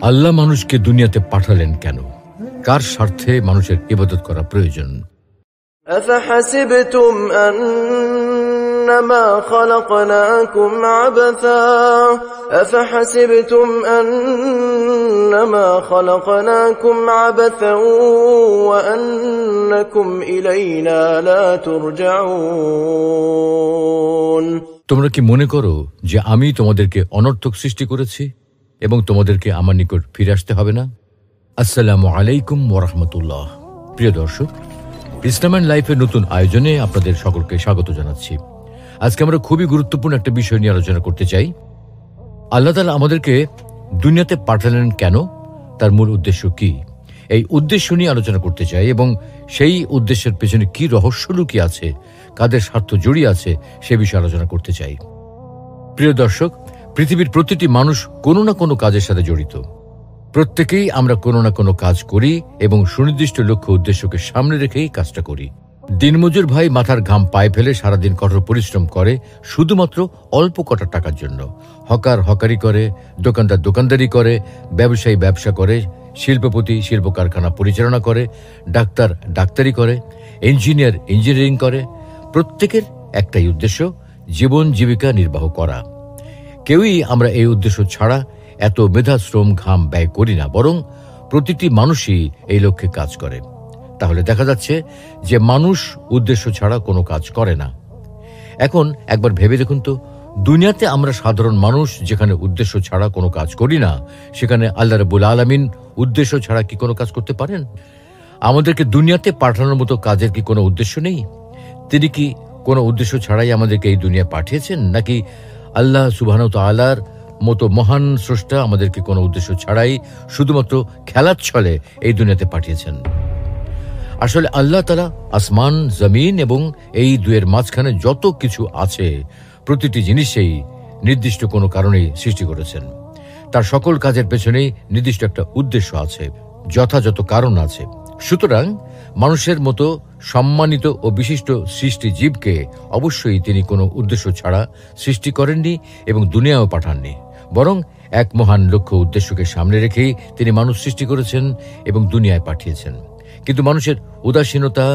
আল্লাহ মানুষকে দুনিয়াতে পাঠালেন কেন? কার স্বার্থে মানুষের ইবাদত করা প্রয়োজন? أفحسبتم أنما خلقناكم عبثا أفحسبتم أنما خلقناكم عبثا وأنكم إلينا لا ترجعون। তোমরা কি মনে করো যে আমি তোমাদেরকে অনর্থক সৃষ্টি করেছি এবং তোমাদেরকে আমার নিকট ফিরে আসতে হবে না? আসসালামু আলাইকুম ওয়া রাহমাতুল্লাহ। প্রিয় দর্শক, ইসলাম এন্ড লাইফের নতুন আয়োজনে আপনাদের সকলকে স্বাগত জানাচ্ছি। আজকে আমরা খুবই গুরুত্বপূর্ণ একটা বিষয় নিয়ে আলোচনা করতে চাই। আল্লাহ তাআলা আমাদেরকে দুনিয়াতে পাঠালেন কেন, তার মূল উদ্দেশ্য কি, এই উদ্দেশ্য নিয়ে আলোচনা করতে চাই এবং সেই উদ্দেশ্যের পেছনে কি রহস্য লুকিয়ে আছে, কাদের স্বার্থ জড়িয়ে আছে সে বিষয়ে আলোচনা করতে চাই। প্রিয় দর্শক, পৃথিবীর প্রতিটি মানুষ কোনো না কোনো কাজের সাথে জড়িত। প্রত্যেকেই আমরা কোনো না কোনো কাজ করি এবং সুনির্দিষ্ট লক্ষ্য উদ্দেশ্যকে সামনে রেখেই কাজটা করি। দিনমজুর ভাই মাথার ঘাম পায়ে ফেলে সারাদিন কঠোর পরিশ্রম করে শুধুমাত্র অল্প কটা টাকার জন্য। হকার হকারি করে, দোকানদার দোকানদারি করে, ব্যবসায়ী ব্যবসা করে, শিল্পপতি শিল্প কারখানা পরিচালনা করে, ডাক্তার ডাক্তারি করে, ইঞ্জিনিয়ার ইঞ্জিনিয়ারিং করে। প্রত্যেকের একটাই উদ্দেশ্য, জীবন জীবিকা নির্বাহ করা। কেউই আমরা এই উদ্দেশ্য ছাড়া এত মেধা শ্রম ঘাম ব্যয় করি না, বরং প্রতিটি মানুষই এই লক্ষ্যে কাজ করে। তাহলে দেখা যাচ্ছে যে মানুষ উদ্দেশ্য ছাড়া কোনো কাজ করে না। এখন একবার ভেবে দেখুন তো, দুনিয়াতে আমরা সাধারণ মানুষ যেখানে উদ্দেশ্য ছাড়া কোনো কাজ করি না, সেখানে আল্লাহ রাব্বুল আলামিন উদ্দেশ্য ছাড়া কি কোনো কাজ করতে পারেন? আমাদেরকে দুনিয়াতে পাঠানোর মতো কাজের কি কোনো উদ্দেশ্য নেই? তিনি কি কোনো উদ্দেশ্য ছাড়াই আমাদেরকে এই দুনিয়া পাঠিয়েছেন, নাকি আল্লাহ সুবহানাহু ওয়া তাআলার মতো মহান স্রষ্টা আমাদেরকে কোনো উদ্দেশ্য ছাড়াই শুধুমাত্র খেলার ছলে এই দুনিয়াতে পাঠিয়েছেন? আসলে আল্লাহ তাআলা আসমান জমিন এবং এই দুয়ের মাঝখানে যত কিছু আছে প্রতিটি জিনিসেই নির্দিষ্ট কোনো কারণেই সৃষ্টি করেছেন। তার সকল কাজের পেছনেই নির্দিষ্ট একটা উদ্দেশ্য আছে, যথাযথ কারণ আছে। সুতরাং মানুষের মতো সম্মানিত ও বিশিষ্ট সৃষ্টি জীবকে অবশ্যই তিনি কোনো উদ্দেশ্য ছাড়া সৃষ্টি করেননি এবং দুনিয়াও পাঠাননি, বরং এক মহান লক্ষ্য উদ্দেশ্যকে সামনে রেখেই তিনি মানুষ সৃষ্টি করেছেন এবং দুনিয়ায় পাঠিয়েছেন। কিন্তু মানুষের উদাসীনতা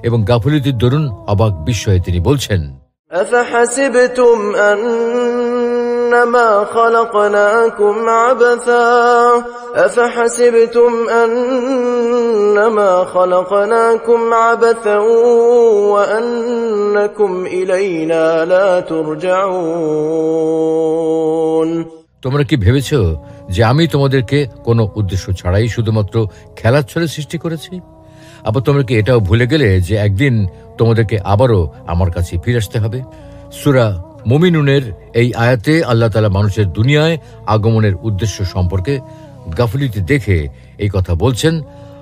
এবং গাফিলতির দরুন অবাক বিস্ময়ে তিনি বলছেন, أفحسبتم أنما خلقناكم عبثا أفحسبتم أنما خلقناكم عبثا وأنكم إلينا لا ترجعون। তোমরা কি ভেবেছ যে আমি তোমাদেরকে কোনো উদ্দেশ্য ছাড়াই শুধুমাত্র খেলার ছলে সৃষ্টি করেছি? আবার তোমরা কি এটাও ভুলে গেলে যে একদিন তোমাদেরকে আবারও আমার কাছে ফিরে আসতে হবে? সূরা মুমিনুনের এই আয়াতে আল্লাহ তাআলা মানুষের দুনিয়ায় আগমনের উদ্দেশ্য সম্পর্কে গাফিলতি দেখে এই কথা বলছেন।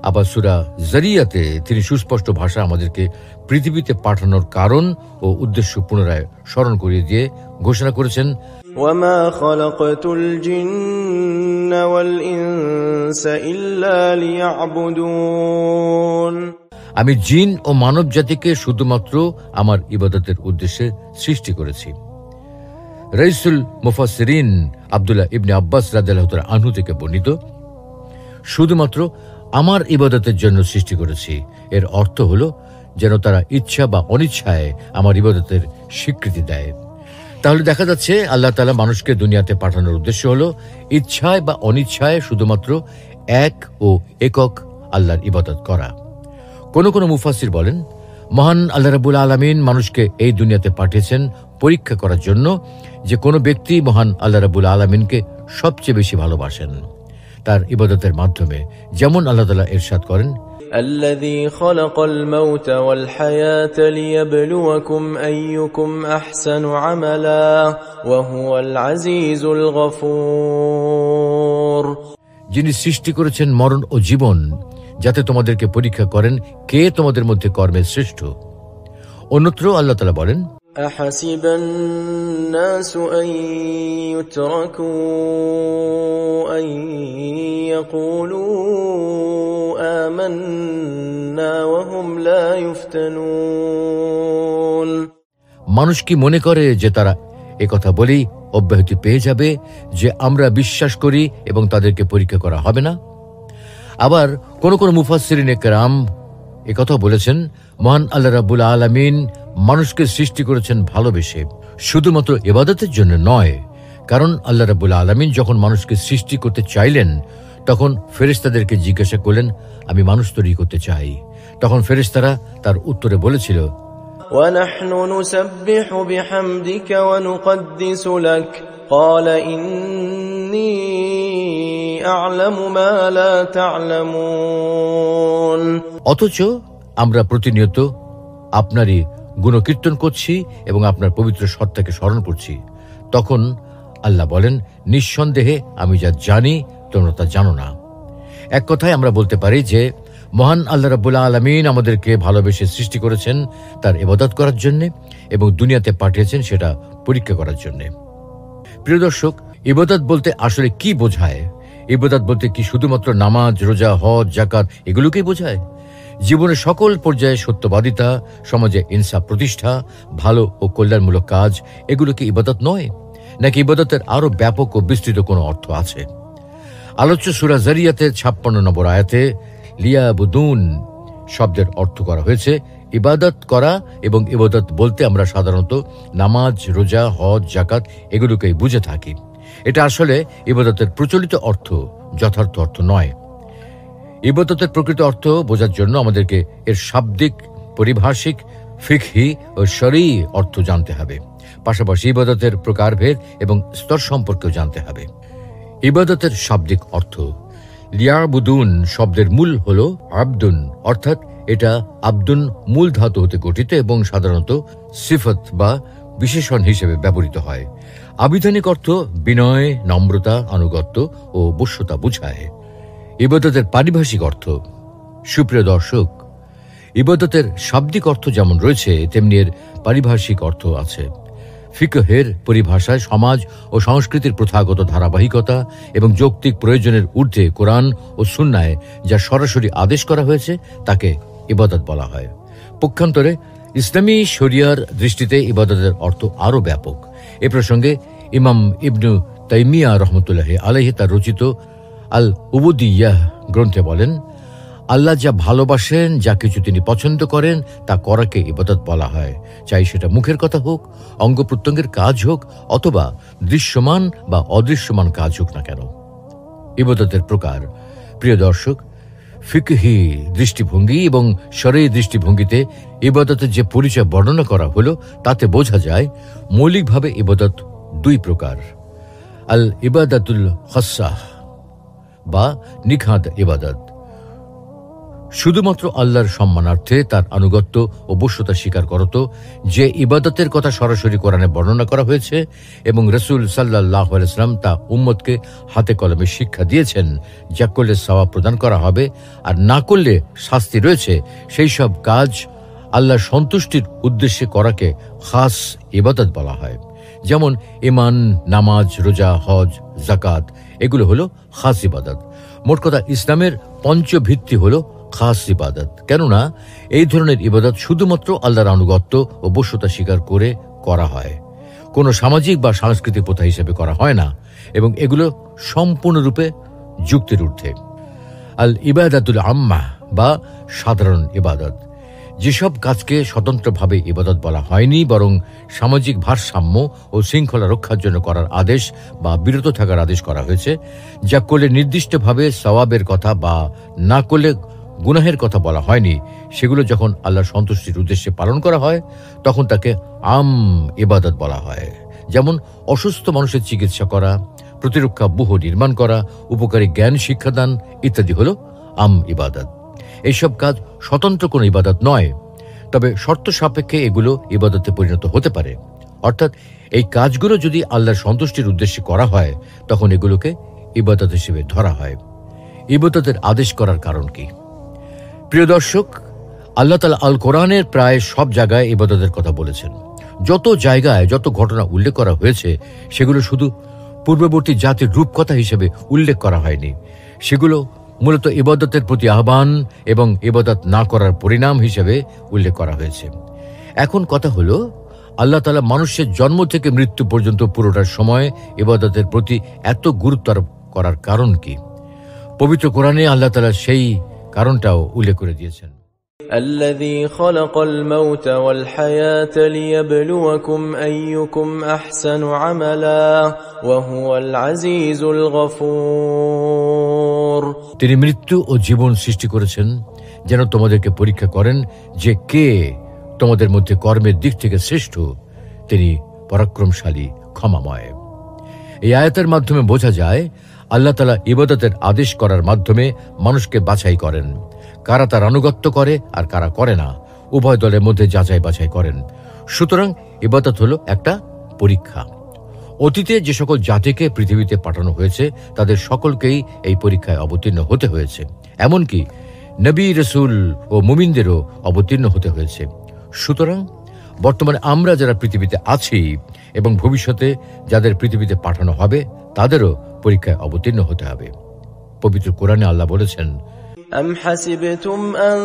আবার সূরা যারিয়াতে তিনি সুস্পষ্ট ভাষা আমাদেরকে পৃথিবীতে পাঠানোর কারণ ও উদ্দেশ্য পুনরায় স্মরণ করিয়ে দিয়ে ঘোষণা করেছেন, وما خلقت الجن والإنس إلا ليعبدون। আমি জিন ও মানব জাতিকে শুধুমাত্র আমার ইবাদতের উদ্দেশ্যে সৃষ্টি করেছি। রাইসুল মুফাসসিরিন আব্দুল্লাহ ইবনে আব্বাস রাদিয়াল্লাহু তাআলা আনহু থেকে বর্ণিত, শুধুমাত্র আমার ইবাদতের জন্য সৃষ্টি করেছি, এর অর্থ হলো যেন তারা ইচ্ছা বা অনিচ্ছায় আমার ইবাদতের স্বীকৃতি দেয়। তাহলে দেখা যাচ্ছে আল্লাহ তাআলা মানুষকে দুনিয়াতে পাঠানোর উদ্দেশ্য হলো ইচ্ছায় বা অনিচ্ছায় শুধুমাত্র এক ও একক আল্লাহর ইবাদত করা। কোনো কোনো মুফাসসির বলেন, মহান আল্লাহ রাব্বুল আলামিন মানুষকে এই দুনিয়াতে পাঠিয়েছেন পরীক্ষা করার জন্য যে কোনো ব্যক্তি মহান আল্লাহ রাব্বুল আলামিনকে সবচেয়ে বেশি ভালোবাসেন তার ইবাদতের মাধ্যমে। যেমন আল্লাহ তাআলা ইরশাদ করেন, الذي خلق الموت والحياة ليبلوكم أيكم أحسن عملا وهو العزيز الغفور। যিনি সৃষ্টি করেছেন মরণ ও জীবন যাতে তোমাদেরকে পরীক্ষা করেন কে তোমাদের মধ্যে কর্মে শ্রেষ্ঠ। অন্যত্র আল্লাহ তাআলা বলেন, أحسب الناس أن يتركوا أن يقولوا آمنا وهم لا يفتنون। মানুষ কি মনে করে যে তারা একথা বলেই অব্যাহতি পেয়ে যাবে যে আমরা বিশ্বাস করি এবং তাদেরকে পরীক্ষা করা হবে না? আবার কোন কোন মুফাসসিরিনে কেরাম একথাও বলেছেন, মহান আল্লাহ রাব্বুল আলামিন মানুষকে সৃষ্টি করেছেন ভালোবেসে, শুধুমাত্র ইবাদতের জন্য নয়। কারণ আল্লাহ রাব্বুল আলামিন যখন মানুষকে সৃষ্টি করতে চাইলেন, তখন ফেরেশতাদেরকে জিজ্ঞাসা করলেন, আমি মানুষ তৈরি করতে চাই। তখন ফেরেশতারা তার উত্তরে বলেছিল, وَنَحْنُ نُسَبِّحُ بِحَمْدِكَ وَنُقَدِّسُ لَكَ قَالَ إِنِّي أَعْلَمُ مَا لَا تَعْلَمُونَ। অথচ আমরা প্রতিনিয়ত আপনারই গুণকীর্তন করছি এবং আপনার পবিত্র সত্তাকে স্মরণ করছি। তখন আল্লাহ বলেন, নিঃসন্দেহে আমি যা জানি তোমরা তা জানো না। এক কথায় আমরা বলতে পারি যে মহান আল্লাহ রাব্বুল আলামিন আমাদেরকে ভালোবেসে সৃষ্টি করেছেন তার ইবাদত করার জন্য এবং দুনিয়াতে পাঠিয়েছেন সেটা পরীক্ষা করার জন্য। প্রিয় দর্শক, ইবাদত বলতে আসলে কি বোঝায়? ইবাদত বলতে কি শুধুমাত্র নামাজ, রোজা, হজ, যাকাত এগুলোকেই বোঝায়? জীবনের সকল পর্যায়ে সত্যবাদিতা, সমাজে ইনসাফ প্রতিষ্ঠা, ভালো ও কল্যাণমূলক কাজ, এগুলো কি ইবাদত নয়? নাকি ইবাদতের আরো ব্যাপক ও বিস্তৃত কোনো অর্থ আছে? আলোচ্য সূরা যারিয়াতের 56 নম্বর আয়াতে লিয়াবুদুন শব্দের অর্থ করা হয়েছে ইবাদত করা, এবং ইবাদত বলতে আমরা সাধারণত নামাজ, রোজা, হজ, যাকাত এগুলোকেই বুঝে থাকি। এটা আসলে ইবাদতের প্রচলিত অর্থ, যথার্থ অর্থ নয়। ইবাদতের প্রকৃত অর্থ বোঝার জন্য আমাদেরকে এর শাব্দিক, পারিভাষিক, ফিকহি ও শরঈ অর্থ জানতে হবে। পাশাপাশি ইবাদতের প্রকারভেদ এবং স্তর সম্পর্কেও জানতে হবে। ইবাদতের শাব্দিক অর্থ, লিয়াবুদুন শব্দের মূল হল আবদুন, অর্থাৎ এটা আবদুন মূল ধাতু হতে গঠিত এবং সাধারণত সিফত বা বিশেষণ হিসেবে ব্যবহৃত হয়। আবিধানিক অর্থ বিনয়, নম্রতা, আনুগত্য ও বশ্যতা বুঝায়। ইবাদতের পারিভাষিক অর্থ, সুপ্রিয় দর্শক, ইবাদতের শাব্দিক অর্থ যেমন রয়েছে তেমনি এর পারিভাষিক অর্থ আছে। ফিকহের পরিভাষায় সমাজ ও সংস্কৃতির প্রথাগত ধারাবাহিকতা এবং যৌক্তিক প্রয়োজনের ঊর্ধ্বে কোরআন ও সুন্নায় যা সরাসরি আদেশ করা হয়েছে তাকে ইবাদত বলা হয়। পক্ষান্তরে ইসলামী শরিয়ার দৃষ্টিতে ইবাদতের অর্থ আরও ব্যাপক। এ প্রসঙ্গে ইমাম ইবনু তাইমিয়া রহমতুল্লাহ আলাইহি তার রচিত আল উবুদিয়াহ গ্রন্থে বলেন, আল্লাহ যা ভালোবাসেন, যা কিছু তিনি পছন্দ করেন তা করাকে ইবাদত বলা হয়, চাই সেটা মুখের কথা হোক, অঙ্গ প্রত্যঙ্গের কাজ হোক, অথবা দৃশ্যমান বা অদৃশ্যমান কাজ হোক না কেন। ইবাদতের প্রকার, প্রিয় দর্শক, ফিকহি দৃষ্টিভঙ্গি এবং শরঈ দৃষ্টিভঙ্গিতে ইবাদতের যে পরিচয় বর্ণনা করা হলো তাতে বোঝা যায় মৌলিকভাবে ইবাদত দুই প্রকার। আল ইবাদাতুল খাসসাহ বা নিখাদ ইবাদত, শুধুমাত্র আল্লাহর সম্মানার্থে তার আনুগত্য ও বশ্যতা স্বীকার করত, যে ইবাদতের কথা সরাসরি কোরআনে বর্ণনা করা হয়েছে এবং রাসূল সাল্লাল্লাহু আলাইহি ওয়াসাল্লাম তা উম্মতকে হাতে কলমে শিক্ষা দিয়েছেন। যা করলে সওয়াব প্রদান করা হবে আর না করলে শাস্তি রয়েছে, সেই সব কাজ আল্লাহর সন্তুষ্টির উদ্দেশ্যে করাকে খাস ইবাদত বলা হয়। যেমন ঈমান, নামাজ, রোজা, হজ, যাকাত এগুলো হলো খাস ইবাদত। মোট কথা, ইসলামের পঞ্চভিত্তি হলো খাস ইবাদত। কেননা এই ধরনের ইবাদত শুধুমাত্র আল্লাহর আনুগত্য ও বশ্যতা স্বীকার করে করা হয়, কোনো সামাজিক বা সাংস্কৃতিক প্রথা হিসেবে করা হয় না, এবং এগুলো সম্পূর্ণরূপে যুক্তির ঊর্ধ্বে। আল ইবাদাতুল আম্মা বা সাধারণ ইবাদত, যেসব কাজকে স্বতন্ত্রভাবে ইবাদত বলা হয়নি, বরং সামাজিক ভারসাম্য ও শৃঙ্খলা রক্ষার জন্য করার আদেশ বা বিরত থাকার আদেশ করা হয়েছে, যা করলে নির্দিষ্টভাবে সওয়াবের কথা বা না করলে গুনাহের কথা বলা হয়নি, সেগুলো যখন আল্লাহর সন্তুষ্টির উদ্দেশ্যে পালন করা হয় তখন তাকে আম ইবাদত বলা হয়। যেমন অসুস্থ মানুষের চিকিৎসা করা, প্রতিরক্ষা ব্যূহ নির্মাণ করা, উপকারী জ্ঞান শিক্ষাদান ইত্যাদি হলো আম ইবাদত। এইসব কাজ স্বতন্ত্র কোনো ইবাদত নয়, তবে শর্ত সাপেক্ষে এগুলো ইবাদতে পরিণত হতে পারে। অর্থাৎ এই কাজগুলো যদি আল্লাহর সন্তুষ্টির উদ্দেশ্যে করা হয় তখন এগুলোকে ইবাদত হিসেবে ধরা হয়। ইবাদতের আদেশ করার কারণ কি? প্রিয় দর্শক, আল্লাহ তাআলা আল কোরআনের প্রায় সব জায়গায় ইবাদতের কথা বলেছেন। যত জায়গায় যত ঘটনা উল্লেখ করা হয়েছে সেগুলো শুধু পূর্ববর্তী জাতির রূপকথা হিসেবে উল্লেখ করা হয়নি, সেগুলো মূলত ইবাদতের প্রতি আহ্বান এবং ইবাদত না করার পরিণাম হিসেবে উল্লেখ করা হয়েছে। এখন কথা হলো, আল্লাহ তাআলা মানুষের জন্ম থেকে মৃত্যু পর্যন্ত পুরোটার সময় ইবাদতের প্রতি এত গুরুত্ব আরোপ করার কারণ কি? পবিত্র কোরআনে আল্লাহ তাআলা সেই কারণটাও উল্লেখ করে দিয়েছেন। الذي خلق الموت والحياة ليبلوكم أيكم أحسن عملا وهو العزيز الغفور। তিনি মৃত্যু ও জীবন সৃষ্টি করেছেন যেন তোমাদেরকে পরীক্ষা করেন যে কে তোমাদের মধ্যে কর্মের দিক থেকে শ্রেষ্ঠ। তিনি পরাক্রমশালী, ক্ষমাময়। এই আয়াতের মাধ্যমে বোঝা যায় আল্লাহ তাআলা ইবাদতের আদেশ করার মাধ্যমে মানুষকে বাছাই করেন, কারা তার আনুগত্য করে আর কারা করে না, উভয় দলের মধ্যে যাচাই বাছাই করেন। সুতরাং ইবাদত হলো একটা পরীক্ষা। অতীতে যে সকল জাতিকে পৃথিবীতে পাঠানো হয়েছে তাদের সকলকেই এই পরীক্ষায় অবতীর্ণ হতে হয়েছে, এমনকি নবী, রাসূল ও মুমিনদেরও অবতীর্ণ হতে হয়েছে। সুতরাং বর্তমানে আমরা যারা পৃথিবীতে আছি এবং ভবিষ্যতে যাদের পৃথিবীতে পাঠানো হবে তাদেরও পরীক্ষায় অবতীর্ণ হতে হবে। পবিত্র কোরআনে আল্লাহ বলেছেন, أم حسبتم أن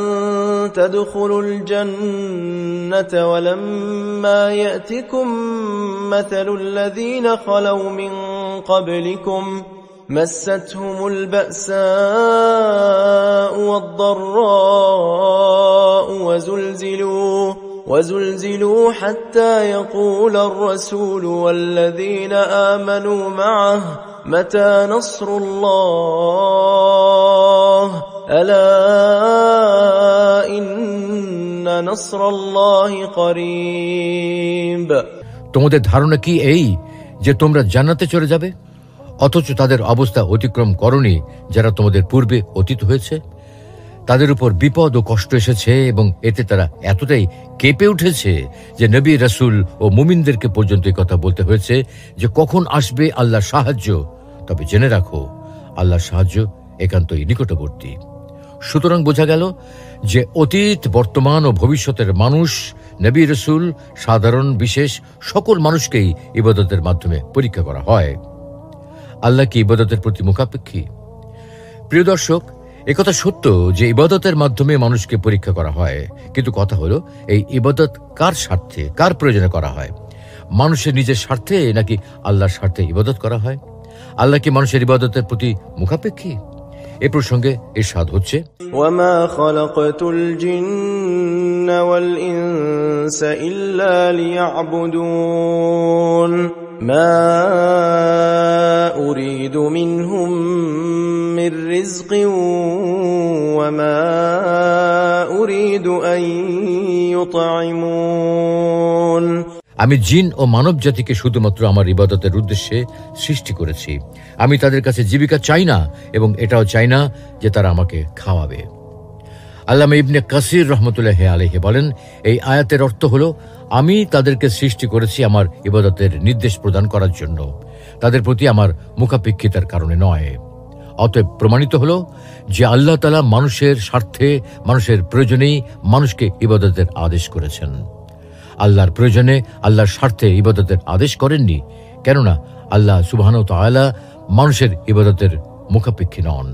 تدخلوا الجنة ولما يأتكم مثل الذين خلوا من قبلكم مستهم البأساء والضراء وزلزلوا حتى يقول الرسول والذين آمنوا معه متى نصر الله ألا إن نصر الله قريب। তোমাদের ধারণা কি এই যে তোমরা জান্নাতে চলে যাবে, অথচ তাদের অবস্থা অতিক্রম করনি যারা তোমাদের পূর্বে অতীত হয়েছে? তাদের উপর বিপদ ও কষ্ট এসেছে এবং এতে তারা এতটাই কেঁপে উঠেছে যে নবী, রাসূল ও মুমিনদেরকে পর্যন্ত এই কথা বলতে হয়েছে যে কখন আসবে আল্লাহর সাহায্য। তবে জেনে রাখো, আল্লাহর সাহায্য একান্তই নিকটবর্তী। সুতরাং বোঝা গেল যে অতীত, বর্তমান ও ভবিষ্যতের মানুষ, নবী, রাসূল, সাধারণ বিশেষ সকল মানুষকেই ইবাদতের মাধ্যমে পরীক্ষা করা হয়। আল্লাহ কি ইবাদতের প্রতি মুখাপেক্ষী? প্রিয় দর্শক, একথা সত্য যে ইবাদতের মাধ্যমে মানুষকে পরীক্ষা করা হয়, কিন্তু কথা হলো এই ইবাদত কার স্বার্থে, কার প্রয়োজনে করা হয়? মানুষের নিজের স্বার্থে নাকি আল্লাহর স্বার্থে ইবাদত করা হয়? আল্লাহ কি মানুষের ইবাদতের প্রতি মুখাপেক্ষী? এ প্রসঙ্গে ইরশাদ হচ্ছে, ওয়ামা খালাকতুল জিন্না ওয়াল ইনসা ইল্লা লিয়াবুদুন মা উরিদু মিনহুম মির রিজকিন ওয়া মা উরিদু আন ইউতঈমুন। আমি জিন ও মানব জাতিকে শুধুমাত্র আমার ইবাদতের উদ্দেশ্যে সৃষ্টি করেছি। আমি তাদের কাছে জীবিকা চাই না এবং এটাও চাই না যে তারা আমাকে খাওয়াবে। আল্লামা ইবনে কাসির রাহমাতুল্লাহি আলাইহি বলেন, এই আয়াতের অর্থ হলো আমি তাদেরকে সৃষ্টি করেছি আমার ইবাদতের নির্দেশ প্রদান করার জন্য, তাদের প্রতি আমার মুখাপেক্ষিতার কারণে নয়। অতএব প্রমাণিত হলো যে আল্লাহ তাআলা মানুষের স্বার্থে, মানুষের প্রয়োজনেই মানুষকে ইবাদতের আদেশ করেছেন। আল্লাহর প্রয়োজনে, আল্লাহর স্বার্থে ইবাদতের আদেশ করেননি, কেননা আল্লাহ সুবহানাহু ওয়া তাআলা মানুষের ইবাদতের মুখাপেক্ষী নন।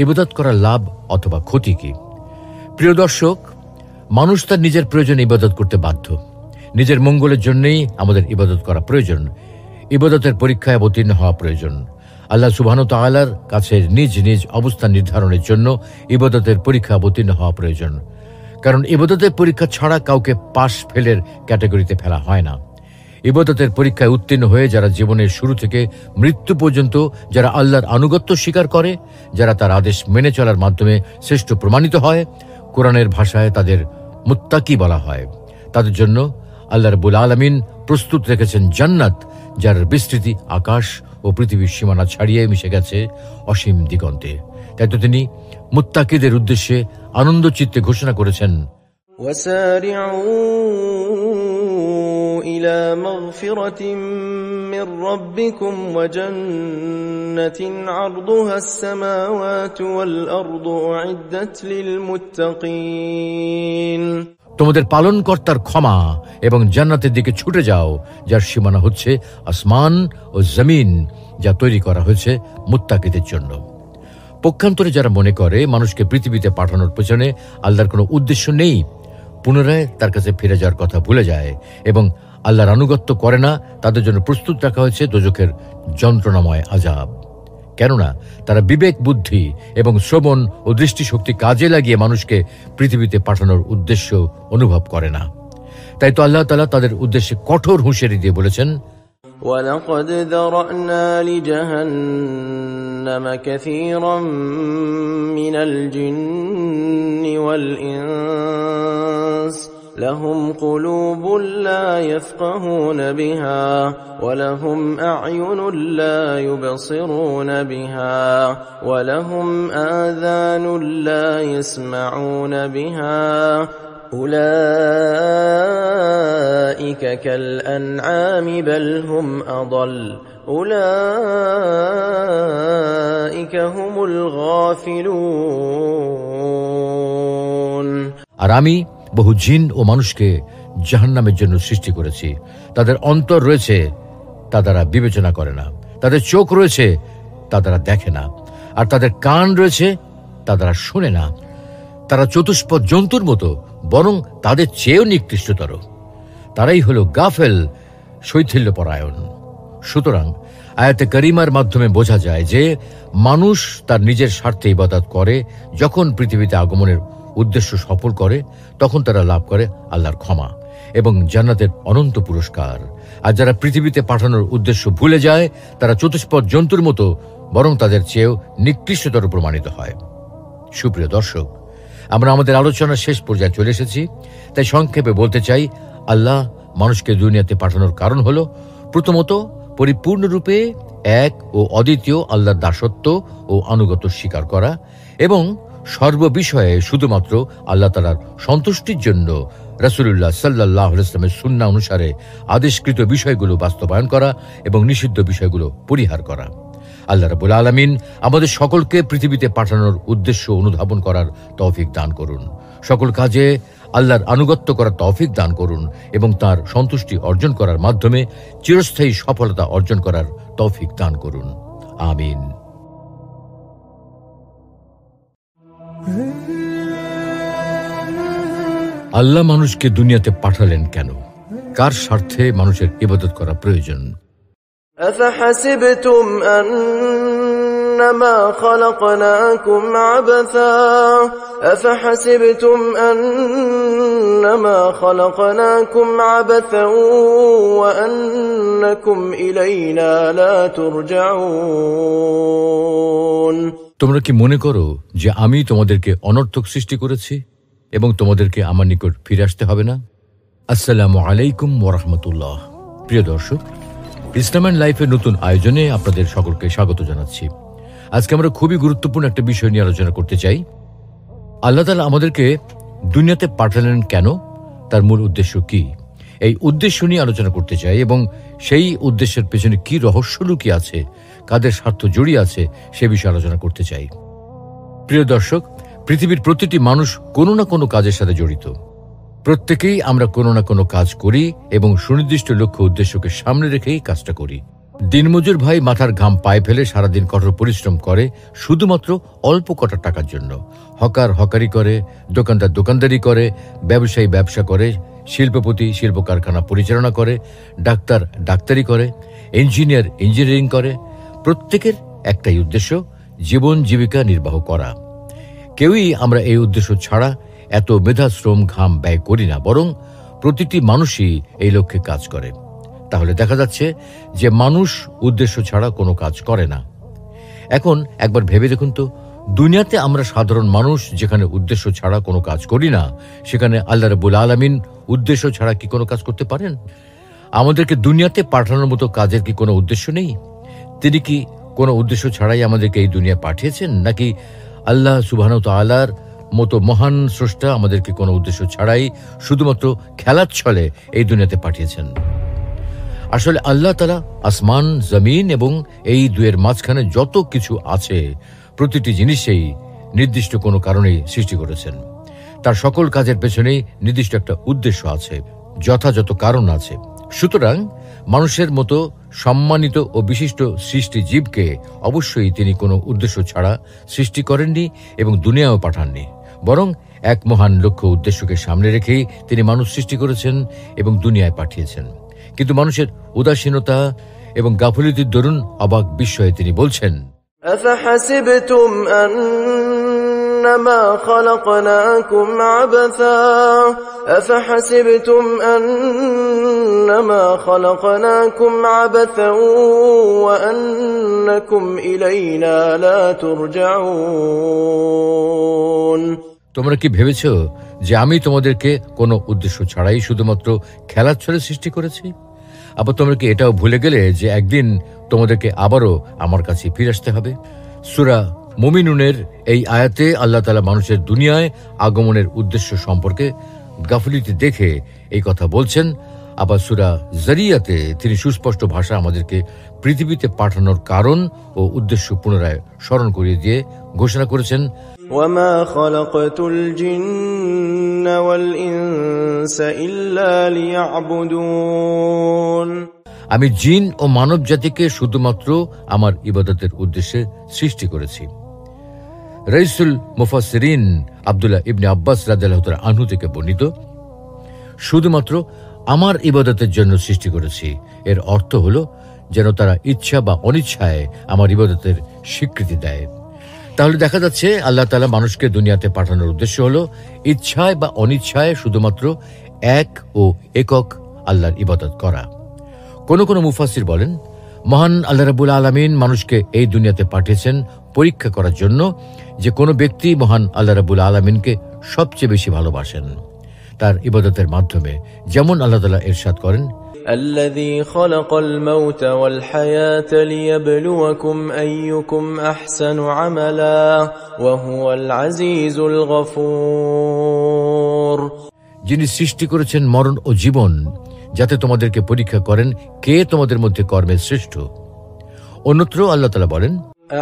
ইবাদত করার লাভ অথবা ক্ষতি কি? প্রিয় দর্শক, মানুষ তার নিজের প্রয়োজনে ইবাদত করতে বাধ্য। নিজের মঙ্গলের জন্যই আমাদের ইবাদত করা প্রয়োজন। ইবাদতের পরীক্ষায় অবতীর্ণ হওয়া প্রয়োজন। আল্লাহ সুবহানাহু ওয়া তাআলার কাছে নিজ নিজ অবস্থান নির্ধারণের জন্য ইবাদতের পরীক্ষা অবতীর্ণ হওয়া প্রয়োজন। কারণ ইবাদতের পরীক্ষা ছাড়া কাউকে পাশ ফেলের ক্যাটাগরিতে ফেলা হয় না। ইবাদতের পরীক্ষায় উত্তীর্ণ হয়ে যারা জীবনের শুরু থেকে মৃত্যু পর্যন্ত যারা আল্লাহর আনুগত্য স্বীকার করে, যারা তার আদেশ মেনে চলার মাধ্যমে শ্রেষ্ঠ প্রমাণিত হয়, কোরআনের ভাষায় তাদের মুত্তাকি বলা হয়। তাদের জন্য আল্লাহ রাব্বুল আলামিন প্রস্তুত রেখেছেন জান্নাত, যার বিস্তৃতি আকাশ ও পৃথিবীর সীমানা ছাড়িয়ে মিশে গেছে অসীম দিগন্তে। তাই তো তিনি মুত্তাকিদের উদ্দেশ্যে আনন্দ চিত্তে ঘোষণা করেছেন, إلى مغفرة من ربكم وجنة عرضها السماوات والأرض أعدت للمتقين। তোমাদের পালনকর্তার ক্ষমা এবং জান্নাতের দিকে ছুটে যাও, যার সীমানা হচ্ছে আসমান ও জমিন, যা তৈরি করা হয়েছে মুত্তাকিদের জন্য। পক্ষান্তরে যারা মনে করে মানুষকে পৃথিবীতে পাঠানোর পেছনে আল্লাহর কোনো উদ্দেশ্য নেই, পুনরায় তার কাছে ফিরে যাওয়ার কথা ভুলে যায় এবং আল্লাহর আনুগত্য করে না, তাদের জন্য প্রস্তুত রাখা হয়েছে দোজখের যন্ত্রণাময় আযাব। কেননা তারা বিবেক, বুদ্ধি এবং শ্রবণ ও দৃষ্টিশক্তি কাজে লাগিয়ে মানুষকে পৃথিবীতে পাঠানোর উদ্দেশ্য অনুভব করে না। তাই তো আল্লাহ তাআলা তাদের উদ্দেশ্যে কঠোর হুঁশিয়ারি দিয়ে বলেছেন, وَلَقَدْ ذَرَأْنَا لِجَهَنَّمَ كَثِيرًا مِنَ الْجِنِّ وَالْإِنسِ لَهُمْ قُلُوبٌ لَا يَفْقَهُونَ بِهَا وَلَهُمْ أَعْيُنٌ لَا يُبْصِرُونَ بِهَا وَلَهُمْ آذَانٌ لَا يَسْمَعُونَ بِهَا أُولَئِكَ كَالْأَنْعَامِ بَلْ هُمْ أَضَلُّ أُولَئِكَ هُمُ الْغَافِلُونَ। আর আমি বহু জিন ও মানুষকে জাহান্নামের জন্য সৃষ্টি করেছি। তাদের অন্তর রয়েছে, তা দ্বারা বিবেচনা করে না। তাদের চোখ রয়েছে, তা দ্বারা দেখে না। আর তাদের কান রয়েছে, তা দ্বারা শোনে না। তারা চতুষ্পদ জন্তুর মতো, বরং তাদের চেয়েও নিকৃষ্টতর। তারাই হলো গাফেল, শৈথিল্যপরায়ণ। সুতরাং আয়াতে কারিমার মাধ্যমে বোঝা যায় যে মানুষ তার নিজের স্বার্থে ইবাদত করে। যখন পৃথিবীতে আগমনের উদ্দেশ্য সফল করে, তখন তারা লাভ করে আল্লাহর ক্ষমা এবং জান্নাতের অনন্ত পুরস্কার। আর যারা পৃথিবীতে পাঠানোর উদ্দেশ্য ভুলে যায়, তারা চতুষ্পদ জন্তুর মতো, বরং তাদের চেয়েও নিকৃষ্টতর প্রমাণিত হয়। সুপ্রিয় দর্শক, আমরা আমাদের আলোচনার শেষ পর্যায়ে চলে এসেছি। তাই সংক্ষেপে বলতে চাই, আল্লাহ মানুষকে দুনিয়াতে পাঠানোর কারণ হলো প্রথমত পরিপূর্ণরূপে এক ও অদ্বিতীয় আল্লাহর দাসত্ব ও আনুগত্য স্বীকার করা এবং সর্ববিষয়ে শুধুমাত্র আল্লাহ তাআলার সন্তুষ্টির জন্য রাসূলুল্লাহ সাল্লাল্লাহু আলাইহি ওয়াসাল্লামের সুন্নাহ অনুসারে আদেশকৃত বিষয়গুলো বাস্তবায়ন করা এবং নিষিদ্ধ বিষয়গুলো পরিহার করা। আল্লাহ রাব্বুল আলামিন আমাদের সকলকে পৃথিবীতে পাঠানোর উদ্দেশ্য অনুধাবন করার তৌফিক দান করুন। সকল কাজে আল্লাহর আনুগত্য করার তৌফিক দান করুন এবং তার সন্তুষ্টি অর্জন করার মাধ্যমে চিরস্থায়ী সফলতা অর্জন করার তৌফিক দান করুন। আমিন। আল্লাহ মানুষকে দুনিয়াতে পাঠালেন কেন? কার স্বার্থে মানুষের ইবাদত করা প্রয়োজন? أفحسبتم أنما خلقناكم عبثا أفحسبتم أنما خلقناكم عبثا وأنكم إلينا لا ترجعون। তোমরা কি মনে করো যে আমি তোমাদেরকে অনর্থক সৃষ্টি করেছি এবং তোমাদেরকে আমার নিকট ফিরে আসতে হবে না? আসসালামু আলাইকুম ওয়া রাহমাতুল্লাহ। প্রিয় দর্শক, ইসলাম এন্ড লাইফের নতুন আয়োজনে আপনাদের সকলকে স্বাগত জানাচ্ছি। আজকে আমরা খুবই গুরুত্বপূর্ণ একটা বিষয় নিয়ে আলোচনা করতে চাই। আল্লাহ তাআলা আমাদেরকে দুনিয়াতে পাঠালেন কেন, তার মূল উদ্দেশ্য কি, এই উদ্দেশ্য নিয়ে আলোচনা করতে চাই এবং সেই উদ্দেশ্যের পেছনে কি রহস্য লুকিয়ে আছে, কাদের স্বার্থ জড়িয়ে আছে সে বিষয়ে আলোচনা করতে চাই। প্রিয় দর্শক, পৃথিবীর প্রতিটি মানুষ কোনো না কোনো কাজের সাথে জড়িত। প্রত্যেকেই আমরা কোনো না কোনো কাজ করি এবং সুনির্দিষ্ট লক্ষ্য উদ্দেশ্যকে সামনে রেখেই কাজটা করি। দিনমজুর ভাই মাথার ঘাম পায়ে ফেলে সারাদিন কঠোর পরিশ্রম করে শুধুমাত্র অল্প কটা টাকার জন্য। হকার হকারি করে, দোকানদার দোকানদারি করে, ব্যবসায়ী ব্যবসা করে, শিল্পপতি শিল্প কারখানা পরিচালনা করে, ডাক্তার ডাক্তারি করে, ইঞ্জিনিয়ার ইঞ্জিনিয়ারিং করে। প্রত্যেকের একটাই উদ্দেশ্য, জীবন জীবিকা নির্বাহ করা। কেউই আমরা এই উদ্দেশ্য ছাড়া এত মেধা শ্রম ঘাম ব্যয় করি না, বরং প্রতিটি মানুষই এই লক্ষ্যে কাজ করে। তাহলে দেখা যাচ্ছে যে মানুষ উদ্দেশ্য ছাড়া কোনো কাজ করে না। এখন একবার ভেবে দেখুন তো, দুনিয়াতে আমরা সাধারণ মানুষ যেখানে উদ্দেশ্য ছাড়া কোনো কাজ করি না, সেখানে আল্লাহ রাব্বুল আলামিন উদ্দেশ্য ছাড়া কি কোনো কাজ করতে পারেন? আমাদেরকে দুনিয়াতে পাঠানোর মতো কাজের কি কোনো উদ্দেশ্য নেই? তিনি কি কোনো উদ্দেশ্য ছাড়াই আমাদেরকে এই দুনিয়া পাঠিয়েছেন, নাকি আল্লাহ সুবহানাহু ওয়া তাআলার মতো মহান স্রষ্টা আমাদেরকে কোনো উদ্দেশ্য ছাড়াই শুধুমাত্র খেলার ছলে এই দুনিয়াতে পাঠিয়েছেন? আসলে আল্লাহ তাআলা আসমান, জমিন এবং এই দুয়ের মাঝখানে যত কিছু আছে প্রতিটি জিনিসেই নির্দিষ্ট কোনো কারণেই সৃষ্টি করেছেন। তার সকল কাজের পেছনেই নির্দিষ্ট একটা উদ্দেশ্য আছে, যথাযথ কারণ আছে। সুতরাং মানুষের মতো সম্মানিত ও বিশিষ্ট সৃষ্টি জীবকে অবশ্যই তিনি কোনো উদ্দেশ্য ছাড়া সৃষ্টি করেননি এবং দুনিয়াও পাঠাননি। বরং এক মহান লক্ষ্য উদ্দেশ্যকে সামনে রেখেই তিনি মানুষ সৃষ্টি করেছেন এবং দুনিয়ায় পাঠিয়েছেন। কিন্তু মানুষের উদাসীনতা এবং গাফিলতির দরুন অবাক বিস্ময়ে তিনি বলছেন, أفحسبتم أنما خلقناكم عبثا أفحسبتم أنما خلقناكم عبثا وأنكم إلينا لا ترجعون। তোমরা কি ভেবেছ যে আমি তোমাদেরকে কোনো উদ্দেশ্য ছাড়াই শুধুমাত্র খেলার ছলে সৃষ্টি করেছি? আবার তোমরা কি এটাও ভুলে গেলে যে একদিন তোমাদেরকে আবারও আমার কাছে ফিরে আসতে হবে? সূরা মুমিনুনের এই আয়াতে আল্লাহ তাআলা মানুষের দুনিয়ায় আগমনের উদ্দেশ্য সম্পর্কে গাফিলতি দেখে এই কথা বলছেন। আবার সূরা যারিয়াতে তিনি সুস্পষ্ট ভাষা আমাদেরকে পৃথিবীতে পাঠানোর কারণ ও উদ্দেশ্য পুনরায় স্মরণ করিয়ে দিয়ে ঘোষণা করেছেন, وما خلقت الجن والإنس إلا ليعبدون। আমি জিন ও মানব জাতিকে শুধুমাত্র আমার ইবাদতের উদ্দেশ্যে সৃষ্টি করেছি। রাইসুল মুফাসসিরিন আব্দুল্লাহ ইবনে আব্বাস রাদিয়াল্লাহু তাআলা আনহু থেকে বর্ণিত, শুধুমাত্র আমার ইবাদতের জন্য সৃষ্টি করেছি, এর অর্থ হলো যেন তারা ইচ্ছা বা অনিচ্ছায় আমার ইবাদতের স্বীকৃতি দেয়। তাহলে দেখা যাচ্ছে আল্লাহ তাআলা মানুষকে দুনিয়াতে পাঠানোর উদ্দেশ্য হলো ইচ্ছায় বা অনিচ্ছায় শুধুমাত্র এক ও একক আল্লাহর ইবাদত করা। কোন কোন মুফাসসির বলেন, মহান আল্লাহ রাব্বুল আলামিন মানুষকে এই দুনিয়াতে পাঠিয়েছেন পরীক্ষা করার জন্য যে কোনো ব্যক্তি মহান আল্লাহ রাব্বুল আলামিনকে সবচেয়ে বেশি ভালোবাসেন তার ইবাদতের মাধ্যমে। যেমন আল্লাহ তাআলা ইরশাদ করেন, الذي خلق الموت والحياة ليبلوكم أيكم أحسن عملا وهو العزيز الغفور। যিনি সৃষ্টি করেছেন মরণ ও জীবন যাতে তোমাদেরকে পরীক্ষা করেন কে তোমাদের মধ্যে কর্মের শ্রেষ্ঠ। অন্যত্র আল্লাহ তাআলা বলেন,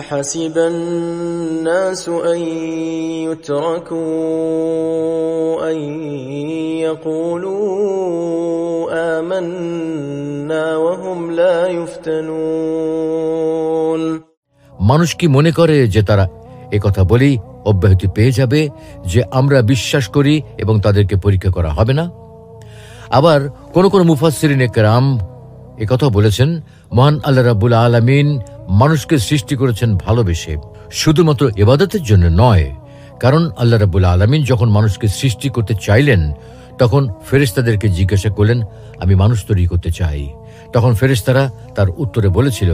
أحسب الناس أن يتركوا أن يقولوا آمنا وهم لا يفتنون। মানুষ কি মনে করে যে তারা একথা বলেই অব্যাহতি পেয়ে যাবে যে আমরা বিশ্বাস করি এবং তাদেরকে পরীক্ষা করা হবে না? আবার কোন কোন মুফাসসিরিনে কেরাম একথা বলেছেন, মহান আল্লাহ রাব্বুল আলামিন মানুষকে সৃষ্টি করেছেন ভালোবেসে, শুধুমাত্র ইবাদতের জন্য নয়। কারণ আল্লাহ রাব্বুল আলামিন যখন মানুষকে সৃষ্টি করতে চাইলেন তখন ফেরেশতাদেরকে জিজ্ঞাসা করলেন, আমি মানুষ তৈরি করতে চাই। তখন ফেরেশতারা তার উত্তরে বলেছিল,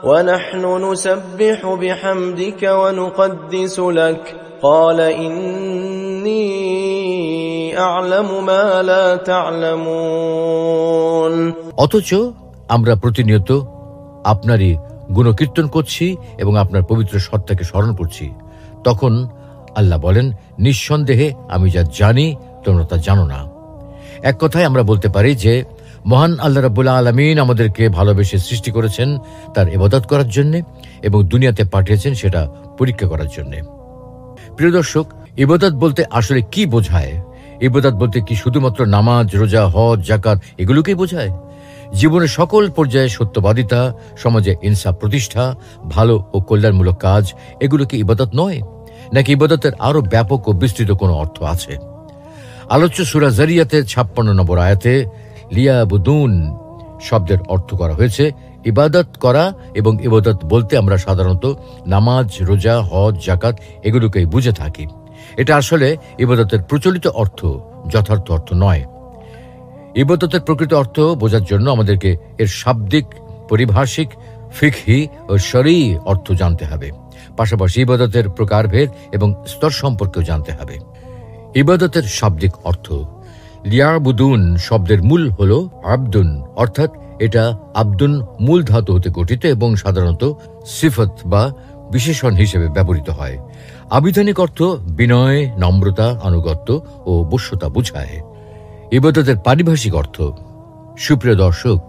ونحن نسبح بحمدك ونقدس لك قال إني أعلم ما لا تعلمون। অথচ আমরা প্রতিনিয়ত আপনারই গুণকীর্তন করছি এবং আপনার পবিত্র সত্তাকে স্মরণ করছি। তখন আল্লাহ বলেন, নিঃসন্দেহে আমি যা জানি তোমরা তা জানো না। এক কথায় আমরা বলতে পারি যে মহান আল্লাহ রাব্বুল আলামিন আমাদেরকে ভালোবেসে সৃষ্টি করেছেন তার ইবাদত করার জন্য এবং দুনিয়াতে পাঠিয়েছেন সেটা পরীক্ষা করার জন্য। প্রিয় দর্শক, ইবাদত বলতে আসলে কি বোঝায়? ইবাদত বলতে কি শুধুমাত্র নামাজ, রোজা, হজ, যাকাত এগুলোকেই বোঝায়? জীবনের সকল পর্যায়ে সত্যবাদিতা, সমাজে ইনসাফ প্রতিষ্ঠা, ভালো ও কল্যাণমূলক কাজ এগুলো কি ইবাদত নয়? নাকি ইবাদতের আরো ব্যাপক ও বিস্তৃত কোনো অর্থ আছে? আলোচ্য সূরা যারিয়াতের 56 নম্বর আয়াতে লিয়াবুদুন শব্দের অর্থ করা হয়েছে ইবাদত করা, এবং ইবাদত বলতে আমরা সাধারণত নামাজ, রোজা, হজ, যাকাত এগুলোকেই বুঝে থাকি। এটা আসলে ইবাদতের প্রচলিত অর্থ, যথার্থ অর্থ নয়। ইবাদতের প্রকৃত অর্থ বোঝার জন্য আমাদেরকে এর শাব্দিক, পারিভাষিক, ফিকহি ও শরঈ অর্থ জানতে হবে। পাশাপাশি ইবাদতের প্রকারভেদ এবং স্তর সম্পর্কেও জানতে হবে। ইবাদতের শাব্দিক অর্থ, লিয়াবুদুন শব্দের মূল হল আবদুন, অর্থাৎ এটা আবদুন মূল ধাতু হতে গঠিত এবং সাধারণত সিফত বা বিশেষণ হিসেবে ব্যবহৃত হয়। আবিধানিক অর্থ বিনয়, নম্রতা, আনুগত্য ও বশ্যতা বোঝায়। ইবাদতের পারিভাষিক অর্থ, সুপ্রিয় দর্শক,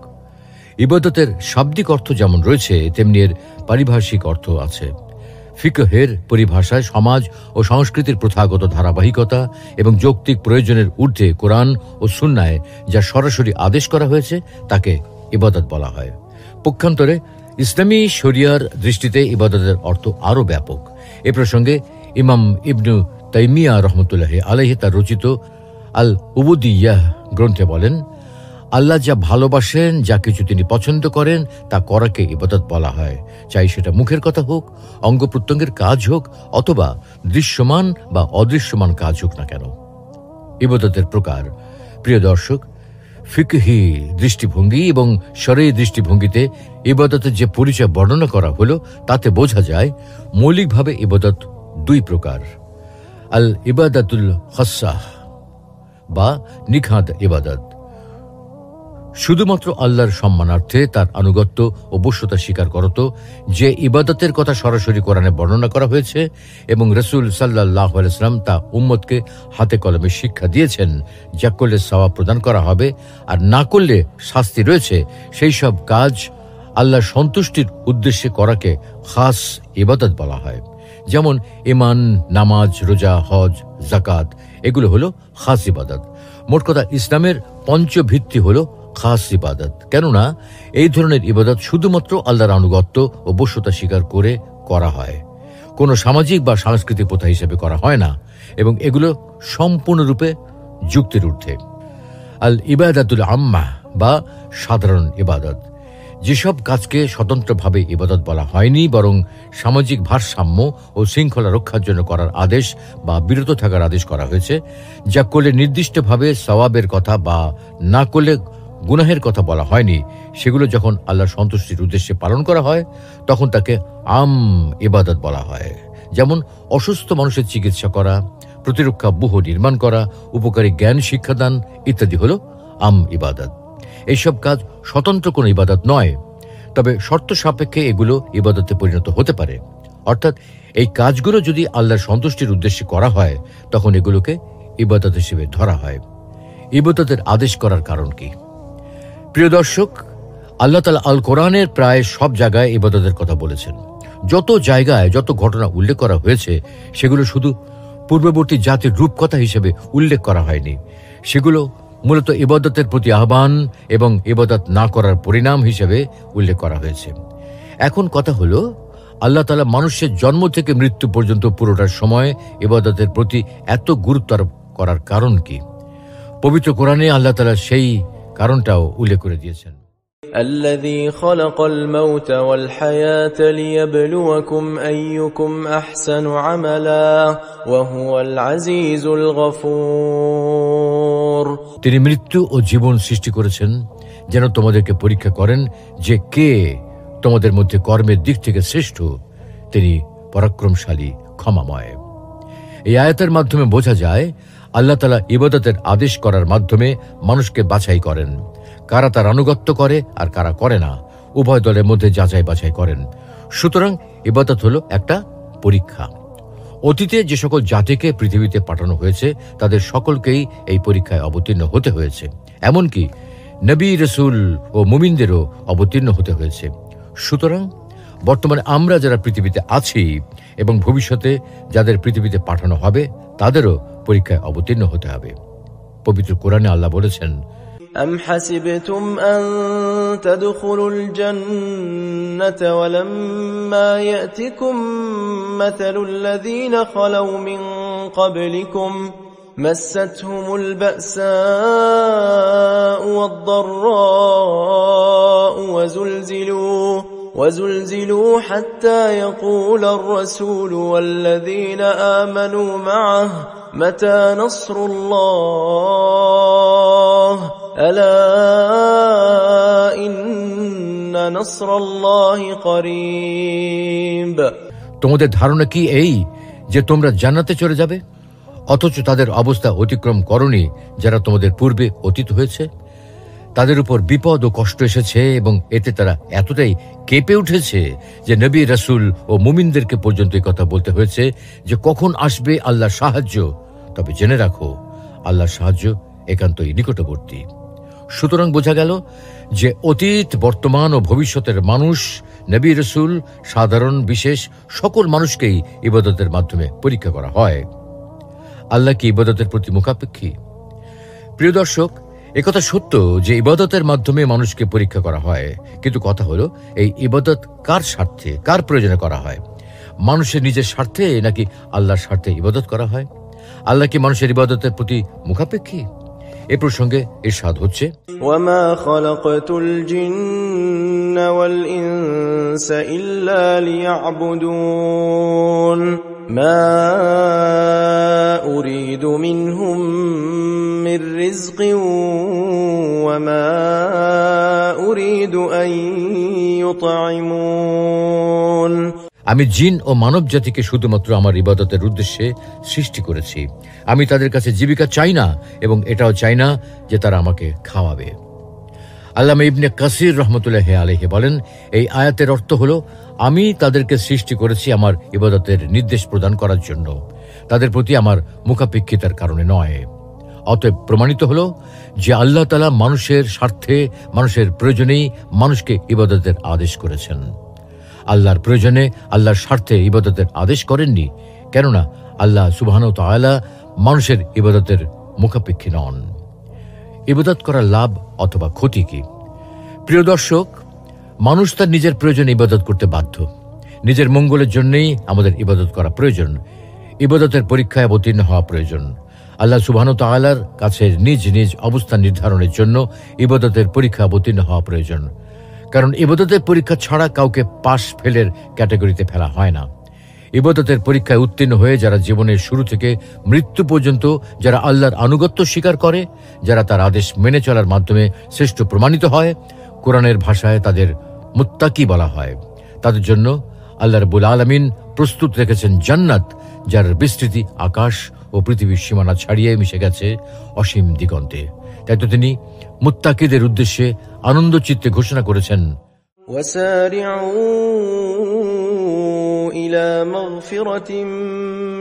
ইবাদতের শাব্দিক অর্থ যেমন রয়েছে তেমনি এর পারিভাষিক অর্থ আছে। ফিকহের পরিভাষায় সমাজ ও সংস্কৃতির প্রথাগত ধারাবাহিকতা এবং যৌক্তিক প্রয়োজনের ঊর্ধ্বে কোরআন ও সুন্নায় যা সরাসরি আদেশ করা হয়েছে তাকে ইবাদত বলা হয়। পক্ষান্তরে ইসলামী শরিয়ার দৃষ্টিতে ইবাদতের অর্থ আরও ব্যাপক। এ প্রসঙ্গে ইমাম ইবনু তাইমিয়া রহমতুল্লাহ আলাইহি তার রচিত আল উবুদিয়াহ গ্রন্থে বলেন, আল্লাহ যা ভালোবাসেন, যা কিছু তিনি পছন্দ করেন, তা করাকে ইবাদত বলা হয়। চাই সেটা মুখের কথা হোক, অঙ্গ প্রত্যঙ্গের কাজ হোক, অথবা দৃশ্যমান বা অদৃশ্যমান কাজ হোক না কেন। ইবাদতের প্রকার। প্রিয় দর্শক, ফিকহি দৃষ্টিভঙ্গি এবং শরঈ দৃষ্টিভঙ্গিতে ইবাদতের যে পরিচয় বর্ণনা করা হলো, তাতে বোঝা যায় মৌলিকভাবে ইবাদত দুই প্রকার। আল ইবাদাতুল খাসসাহ বা নিখাদ ইবাদত, শুধুমাত্র আল্লাহর সম্মানার্থে তার আনুগত্য ও বশ্যতা স্বীকার করত, যে ইবাদতের কথা সরাসরি কোরআনে বর্ণনা করা হয়েছে এবং রাসূল সাল্লাল্লাহু আলাইহি ওয়াসাল্লাম তা উম্মতকে হাতে কলমে শিক্ষা দিয়েছেন। যা করলে সওয়াব প্রদান করা হবে আর না করলে শাস্তি রয়েছে, সেই সব কাজ আল্লাহর সন্তুষ্টির উদ্দেশ্যে করাকে খাস ইবাদত বলা হয়। যেমন ঈমান, নামাজ, রোজা, হজ, যাকাত, এগুলো হলো খাস ইবাদত। মোট কথা, ইসলামের পঞ্চভিত্তি হলো খাস ইবাদত। কেননা এই ধরনের ইবাদত শুধুমাত্র আল্লাহর আনুগত্য ও বশ্যতা স্বীকার করে করা হয়, কোনো সামাজিক বা সাংস্কৃতিক প্রথা হিসেবে করা হয় না, এবং এগুলো সম্পূর্ণরূপে যুক্তির ঊর্ধ্বে। আল ইবাদাতুল আম্মা বা সাধারণ ইবাদত, যেসব কাজকে স্বতন্ত্রভাবে ইবাদত বলা হয়নি, বরং সামাজিক ভারসাম্য ও শৃঙ্খলা রক্ষার জন্য করার আদেশ বা বিরত থাকার আদেশ করা হয়েছে, যা করলে নির্দিষ্টভাবে সওয়াবের কথা বা না করলে গুনাহের কথা বলা হয়নি, সেগুলো যখন আল্লাহর সন্তুষ্টির উদ্দেশ্যে পালন করা হয়, তখন তাকে আম ইবাদত বলা হয়। যেমন অসুস্থ মানুষের চিকিৎসা করা, প্রতিরক্ষা ব্যূহ নির্মাণ করা, উপকারী জ্ঞান শিক্ষাদান ইত্যাদি হল আম ইবাদত। এইসব কাজ স্বতন্ত্র কোনো ইবাদত নয়, তবে শর্ত সাপেক্ষে এগুলো ইবাদতে পরিণত হতে পারে। অর্থাৎ এই কাজগুলো যদি আল্লাহর সন্তুষ্টির উদ্দেশ্যে করা হয়, তখন এগুলোকে ইবাদত হিসেবে ধরা হয়। ইবাদতের আদেশ করার কারণ কি? প্রিয় দর্শক, আল্লাহ তাআলা আল কোরআনের প্রায় সব জায়গায় ইবাদতের কথা বলেছেন। যত জায়গায় যত ঘটনা উল্লেখ করা হয়েছে, সেগুলো শুধু পূর্ববর্তী জাতির রূপকথা হিসেবে উল্লেখ করা হয়নি, সেগুলো মূলত ইবাদতের প্রতি আহ্বান এবং ইবাদত না করার পরিণাম হিসেবে উল্লেখ করা হয়েছে। এখন কথা হলো, আল্লাহ তাআলা মানুষের জন্ম থেকে মৃত্যু পর্যন্ত পুরোটার সময় ইবাদতের প্রতি এত গুরুত্ব আরোপ করার কারণ কি? পবিত্র কোরআনে আল্লাহ তাআলা সেই কারণটাও উল্লেখ করে দিয়েছেন। الذي خلق الموت والحياة ليبلوكم أيكم أحسن عملا وهو العزيز الغفور। তিনি মৃত্যু ও জীবন সৃষ্টি করেছেন যেন তোমাদেরকে পরীক্ষা করেন যে কে তোমাদের মধ্যে কর্মের দিক থেকে শ্রেষ্ঠ। তিনি পরাক্রমশালী, ক্ষমাময়। এই আয়াতের মাধ্যমে বোঝা যায় আল্লাহ তাআলা ইবাদতের আদেশ করার মাধ্যমে মানুষকে বাছাই করেন, কারা তার আনুগত্য করে আর কারা করে না, উভয় দলের মধ্যে যাচাই বাছাই করেন। সুতরাং ইবাদত হলো একটা পরীক্ষা। অতীতে যে সকল জাতিকে পৃথিবীতে পাঠানো হয়েছে, তাদের সকলকেই এই পরীক্ষায় অবতীর্ণ হতে হয়েছে। এমনকি নবী, রাসূল ও মুমিনদেরও অবতীর্ণ হতে হয়েছে। সুতরাং বর্তমানে আমরা যারা পৃথিবীতে আছি এবং ভবিষ্যতে যাদের পৃথিবীতে পাঠানো হবে, তাদেরও পরীক্ষায় অবতীর্ণ হতে হবে। পবিত্র কোরআনে আল্লাহ বলেছেন, أم حسبتم أن تدخلوا الجنة ولما يأتكم مثل الذين خلوا من قبلكم مستهم البأساء والضراء وزلزلوا حتى يقول الرسول والذين آمنوا معه متى نصر الله ألا إن نصر الله قريب। তোমাদের ধারণা কি এই যে তোমরা জান্নাতে চলে যাবে, অথচ তাদের অবস্থা অতিক্রম করনি যারা তোমাদের পূর্বে অতীত হয়েছে? তাদের উপর বিপদ ও কষ্ট এসেছে এবং এতে তারা এতটাই কেঁপে উঠেছে যে নবী, রাসূল ও মুমিনদেরকে পর্যন্ত এই কথা বলতে হয়েছে যে কখন আসবে আল্লাহর সাহায্য। তবে জেনে রাখো, আল্লাহর সাহায্য একান্তই নিকটবর্তী। সুতরাং বোঝা গেল যে অতীত, বর্তমান ও ভবিষ্যতের মানুষ, নবী, রাসূল, সাধারণ বিশেষ সকল মানুষকেই ইবাদতের মাধ্যমে পরীক্ষা করা হয়। আল্লাহ কি ইবাদতের প্রতি মুখাপেক্ষী? প্রিয় দর্শক, একথা সত্য যে ইবাদতের মাধ্যমে মানুষকে পরীক্ষা করা হয়, কিন্তু কথা হলো এই ইবাদত কার স্বার্থে, কার প্রয়োজনে করা হয়? মানুষের নিজের স্বার্থে নাকি আল্লাহর স্বার্থে ইবাদত করা হয়? আল্লাহ কি মানুষের ইবাদতের প্রতি মুখাপেক্ষী? এ প্রসঙ্গে ইরশাদ হচ্ছে, وما خلقت الجن والإنس إلا ليعبدون ما أريد منهم من رزق وما أريد أن يطعمون। আমি জিন ও মানব জাতিকে শুধুমাত্র আমার ইবাদতের উদ্দেশ্যে সৃষ্টি করেছি। আমি তাদের কাছে জীবিকা চাই না এবং এটাও চাই না যে তারা আমাকে খাওয়াবে। আল্লামা ইবনে কাসির রহমতুল্লাহি আলাইহি বলেন, এই আয়াতের অর্থ হলো, আমি তাদেরকে সৃষ্টি করেছি আমার ইবাদতের নির্দেশ প্রদান করার জন্য, তাদের প্রতি আমার মুখাপেক্ষিতার কারণে নয়। অতএব প্রমাণিত হলো যে আল্লাহ তাআলা মানুষের স্বার্থে, মানুষের প্রয়োজনেই মানুষকে ইবাদতের আদেশ করেছেন। আল্লাহর প্রয়োজনে, আল্লাহর স্বার্থে ইবাদতের আদেশ করেননি, কেননা আল্লাহ সুবহানাহু ওয়া তাআলা মানুষের ইবাদতের মুখাপেক্ষী নন। ইবাদত করার লাভ অথবা ক্ষতি কি? প্রিয় দর্শক, মানুষ তার নিজের প্রয়োজনে ইবাদত করতে বাধ্য। নিজের মঙ্গলের জন্যই আমাদের ইবাদত করা প্রয়োজন। ইবাদতের পরীক্ষায় অবতীর্ণ হওয়া প্রয়োজন। আল্লাহ সুবহানাহু ওয়া তাআলার কাছে নিজ নিজ অবস্থান নির্ধারণের জন্য ইবাদতের পরীক্ষা অবতীর্ণ হওয়া প্রয়োজন। কারণ ইবাদতের পরীক্ষা ছাড়া কাউকে পাশ ফেলের ক্যাটাগরিতে ফেলা হয় না। ইবাদতের পরীক্ষায় উত্তীর্ণ হয়ে যারা জীবনের শুরু থেকে মৃত্যু পর্যন্ত যারা আল্লাহর আনুগত্য স্বীকার করে, যারা তার আদেশ মেনে চলার মাধ্যমে শ্রেষ্ঠ প্রমাণিত হয়, কোরআনের ভাষায় তাদের মুত্তাকি বলা হয়। তাদের জন্য আল্লাহ রাব্বুল আলামিন প্রস্তুত রেখেছেন জান্নাত, যার বিস্তৃতি আকাশ ও পৃথিবীর সীমানা ছাড়িয়ে মিশে গেছে অসীম দিগন্তে। তাই তো তিনি মুত্তাকিদের উদ্দেশ্যে আনন্দ চিত্তে ঘোষণা করেছেন, إلى مغفرة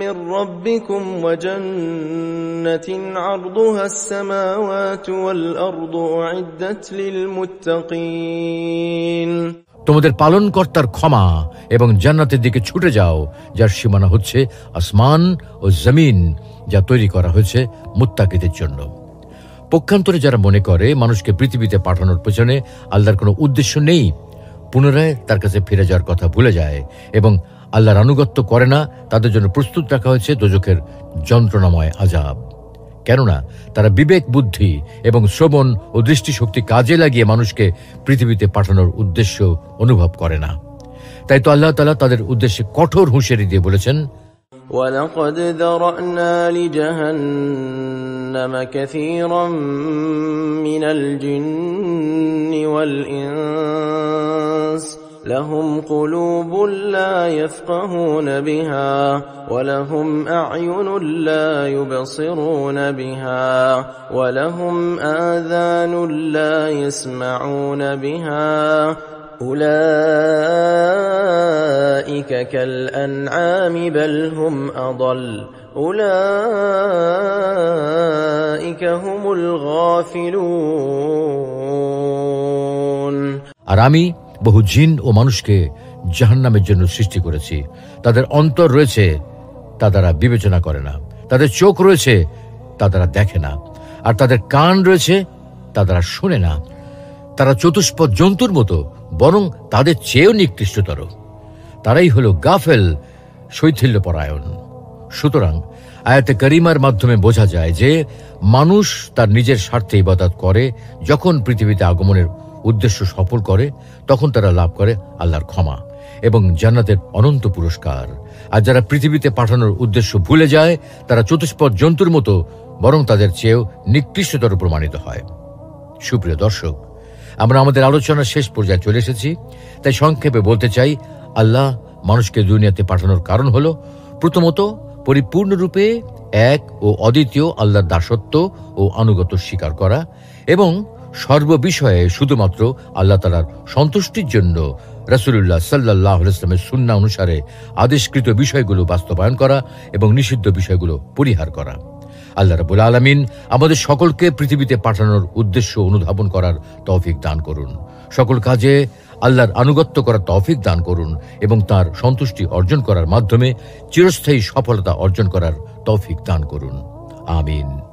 من ربكم وجنة عرضها السماوات والأرض أعدت للمتقين। তোমাদের পালনকর্তার ক্ষমা এবং জান্নাতের দিকে ছুটে যাও, যার সীমানা হচ্ছে আসমান ও জমিন, যা তৈরি করা হয়েছে মুত্তাকিদের জন্য। পক্ষান্তরে যারা মনে করে মানুষকে পৃথিবীতে পাঠানোর পেছনে আল্লাহর কোনো উদ্দেশ্য নেই, পুনরায় তার কাছে ফিরে যাওয়ার কথা ভুলে যায় এবং আল্লাহর আনুগত্য করে না, তাদের জন্য প্রস্তুত রাখা হয়েছে দোজখের যন্ত্রণাময় আযাব। কেননা তারা বিবেক, বুদ্ধি এবং শ্রবণ ও দৃষ্টিশক্তি কাজে লাগিয়ে মানুষকে পৃথিবীতে পাঠানোর উদ্দেশ্য অনুভব করে না। তাই তো আল্লাহ তাআলা তাদের উদ্দেশ্যে কঠোর হুঁশিয়ারি দিয়ে বলেছেন, وَلَقَدْ ذَرَأْنَا لِجَهَنَّمَ كَثِيرًا مِنَ الْجِنِّ وَالْإِنسِ لَهُمْ قُلُوبٌ لَا يَفْقَهُونَ بِهَا وَلَهُمْ أَعْيُنٌ لَا يُبْصِرُونَ بِهَا وَلَهُمْ آذَانٌ لَا يَسْمَعُونَ بِهَا أُولَئِكَ كَالْأَنْعَامِ بَلْ هُمْ أَضَلُّ أُولَئِكَ هُمُ الْغَافِلُونَ। আর আমি বহু জিন ও মানুষকে জাহান্নামের জন্য সৃষ্টি করেছি। তাদের অন্তর রয়েছে, তা তারা বিবেচনা করে না। তাদের চোখ রয়েছে, তা তারা দেখে না। আর তাদের কান রয়েছে, তা তারা শোনে না। তারা চতুষ্পদ জন্তুর মতো, বরং তাদের চেয়েও নিকৃষ্টতর। তারাই হলো গাফেল, শৈথিল্যপরায়ণ। সুতরাং আয়াতে কারিমার মাধ্যমে বোঝা যায় যে মানুষ তার নিজের স্বার্থে ইবাদত করে। যখন পৃথিবীতে আগমনের উদ্দেশ্য সফল করে, তখন তারা লাভ করে আল্লাহর ক্ষমা এবং জান্নাতের অনন্ত পুরস্কার। আর যারা পৃথিবীতে পাঠানোর উদ্দেশ্য ভুলে যায়, তারা চতুষ্পদ জন্তুর মতো, বরং তাদের চেয়েও নিকৃষ্টতর প্রমাণিত হয়। সুপ্রিয় দর্শক, আমরা আমাদের আলোচনার শেষ পর্যায়ে চলে এসেছি। তাই সংক্ষেপে বলতে চাই, আল্লাহ মানুষকে দুনিয়াতে পাঠানোর কারণ হলো, প্রথমত পরিপূর্ণরূপে এক ও অদ্বিতীয় আল্লাহর দাসত্ব ও আনুগত্য স্বীকার করা এবং সর্ববিষয়ে শুধুমাত্র আল্লাহ তাআলার সন্তুষ্টির জন্য রাসূলুল্লাহ সাল্লাল্লাহু আলাইহি ওয়াসাল্লামের সুন্নাহ অনুসারে আদেশকৃত বিষয়গুলো বাস্তবায়ন করা এবং নিষিদ্ধ বিষয়গুলো পরিহার করা। আল্লাহ রাব্বুল আলামিন আমাদের সকলকে পৃথিবীতে পাঠানোর উদ্দেশ্য অনুধাবন করার তৌফিক দান করুন। সকল কাজে আল্লাহর আনুগত্য করার তৌফিক দান করুন এবং তার সন্তুষ্টি অর্জন করার মাধ্যমে চিরস্থায়ী সফলতা অর্জন করার তৌফিক দান করুন। আমিন।